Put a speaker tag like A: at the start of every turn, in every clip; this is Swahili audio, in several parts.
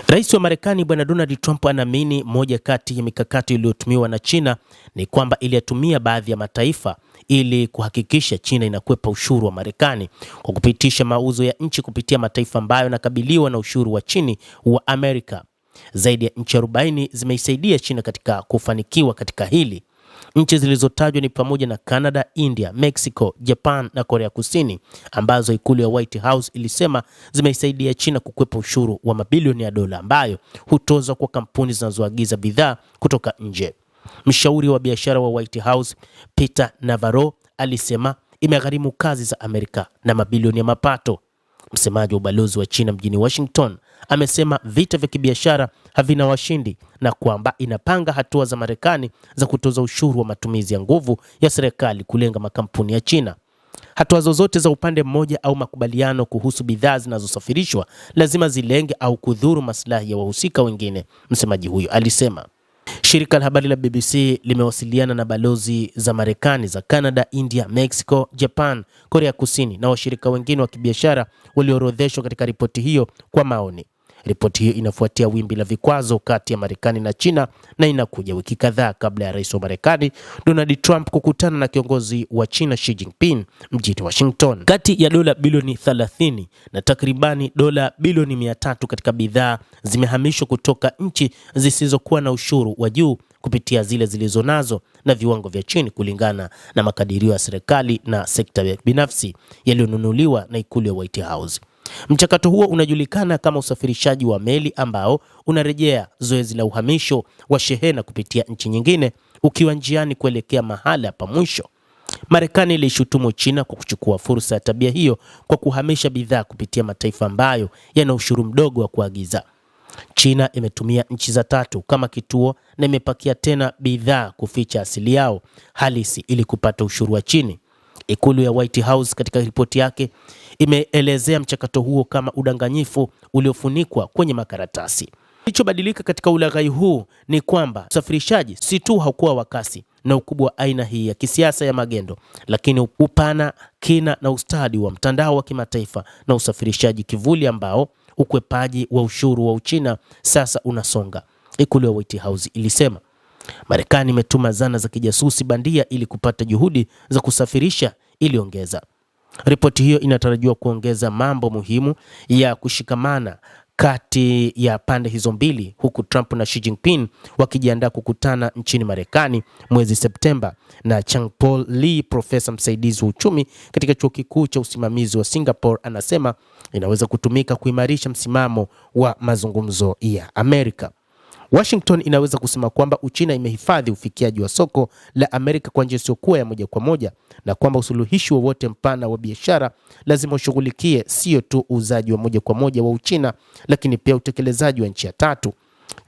A: Rais wa Marekani Bwana Donald Trump anaamini moja kati ya mikakati iliyotumiwa na China ni kwamba iliyatumia baadhi ya mataifa ili kuhakikisha China inakwepa ushuru wa Marekani kwa kupitisha mauzo ya nchi kupitia mataifa ambayo yanakabiliwa na ushuru wa chini wa Amerika. Zaidi ya nchi 40 zimeisaidia China katika kufanikiwa katika hili. Nchi zilizotajwa ni pamoja na Canada, India, Mexico, Japan na Korea Kusini, ambazo ikulu ya White House ilisema zimeisaidia China kukwepa ushuru wa mabilioni ya dola ambayo hutozwa kwa kampuni zinazoagiza bidhaa kutoka nje. Mshauri wa biashara wa White House, Peter Navarro, alisema imegharimu kazi za Amerika na mabilioni ya mapato. Msemaji wa ubalozi wa China mjini Washington amesema vita vya kibiashara havina washindi na kwamba inapanga hatua za Marekani za kutoza ushuru wa matumizi ya nguvu ya serikali kulenga makampuni ya China. Hatua zozote za upande mmoja au makubaliano kuhusu bidhaa zinazosafirishwa lazima zilenge au kudhuru maslahi ya wahusika wengine, msemaji huyo alisema. Shirika la habari la BBC limewasiliana na balozi za Marekani za Canada, India, Mexico, Japan, Korea Kusini na washirika wengine wa kibiashara walioorodheshwa katika ripoti hiyo kwa maoni. Ripoti hiyo inafuatia wimbi la vikwazo kati ya Marekani na China na inakuja wiki kadhaa kabla ya Rais wa Marekani Donald Trump kukutana na kiongozi wa China Xi Jinping mjini Washington. Kati ya dola bilioni 30 na takribani dola bilioni 300 katika bidhaa zimehamishwa kutoka nchi zisizokuwa na ushuru wa juu kupitia zile zilizonazo na viwango vya chini, kulingana na makadirio ya serikali na sekta ya binafsi yaliyonunuliwa na ikulu ya White House. Mchakato huo unajulikana kama usafirishaji wa meli, ambao unarejea zoezi la uhamisho wa shehena kupitia nchi nyingine ukiwa njiani kuelekea mahala pa mwisho. Marekani ilishutumu China kwa kuchukua fursa ya tabia hiyo kwa kuhamisha bidhaa kupitia mataifa ambayo yana ushuru mdogo wa kuagiza. China imetumia nchi za tatu kama kituo na imepakia tena bidhaa kuficha asili yao halisi ili kupata ushuru wa chini. Ikulu ya White House katika ripoti yake imeelezea mchakato huo kama udanganyifu uliofunikwa kwenye makaratasi. Kilichobadilika katika ulaghai huu ni kwamba usafirishaji si tu haukuwa wa kasi na ukubwa wa aina hii ya kisiasa ya magendo, lakini upana, kina na ustadi wa mtandao wa kimataifa na usafirishaji kivuli ambao ukwepaji wa ushuru wa Uchina sasa unasonga, ikulu ya White House ilisema. Marekani imetuma zana za kijasusi bandia ili kupata juhudi za kusafirisha, iliongeza. Ripoti hiyo inatarajiwa kuongeza mambo muhimu ya kushikamana kati ya pande hizo mbili, huku Trump na Xi Jinping wakijiandaa kukutana nchini Marekani mwezi Septemba. Na Chang-Paul Lee, profesa msaidizi wa uchumi katika chuo kikuu cha usimamizi wa Singapore, anasema inaweza kutumika kuimarisha msimamo wa mazungumzo ya Amerika. Washington inaweza kusema kwamba Uchina imehifadhi ufikiaji wa soko la Amerika kwa njia isiyokuwa ya moja kwa moja, na kwamba usuluhishi wowote mpana wa biashara lazima ushughulikie sio tu uuzaji wa moja kwa moja wa Uchina, lakini pia utekelezaji wa nchi ya tatu.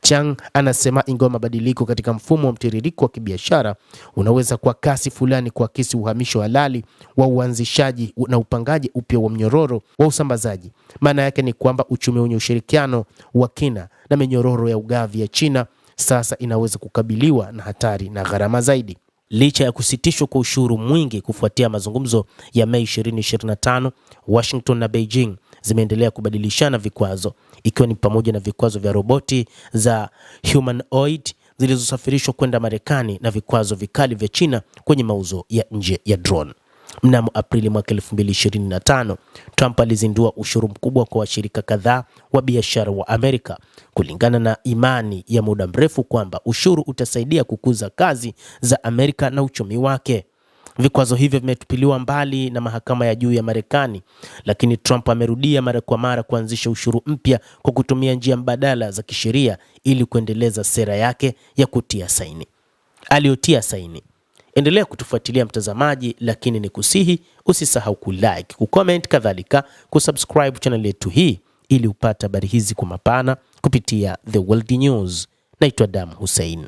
A: Chang anasema ingawa mabadiliko katika mfumo wa mtiririko wa kibiashara unaweza kwa kasi fulani kuakisi uhamisho halali wa uanzishaji na upangaji upya wa mnyororo wa usambazaji, maana yake ni kwamba uchumi wenye ushirikiano wa kina na minyororo ya ugavi ya China sasa inaweza kukabiliwa na hatari na gharama zaidi. Licha ya kusitishwa kwa ushuru mwingi kufuatia mazungumzo ya Mei 2025, Washington na Beijing zimeendelea kubadilishana vikwazo, ikiwa ni pamoja na vikwazo vya roboti za humanoid zilizosafirishwa kwenda Marekani na vikwazo vikali vya China kwenye mauzo ya nje ya drone. Mnamo Aprili mwaka 2025, Trump alizindua ushuru mkubwa kwa washirika kadhaa wa biashara wa Amerika, kulingana na imani ya muda mrefu kwamba ushuru utasaidia kukuza kazi za Amerika na uchumi wake. Vikwazo hivyo vimetupiliwa mbali na mahakama ya juu ya Marekani, lakini Trump amerudia mara kwa mara kuanzisha ushuru mpya kwa kutumia njia mbadala za kisheria ili kuendeleza sera yake ya aliyotia saini. Endelea kutufuatilia mtazamaji, lakini ni kusihi usisahau kulike, kucomment, kadhalika kusubscribe channel yetu hii ili upate habari hizi kwa mapana kupitia The World News. Naitwa Adam Hussein.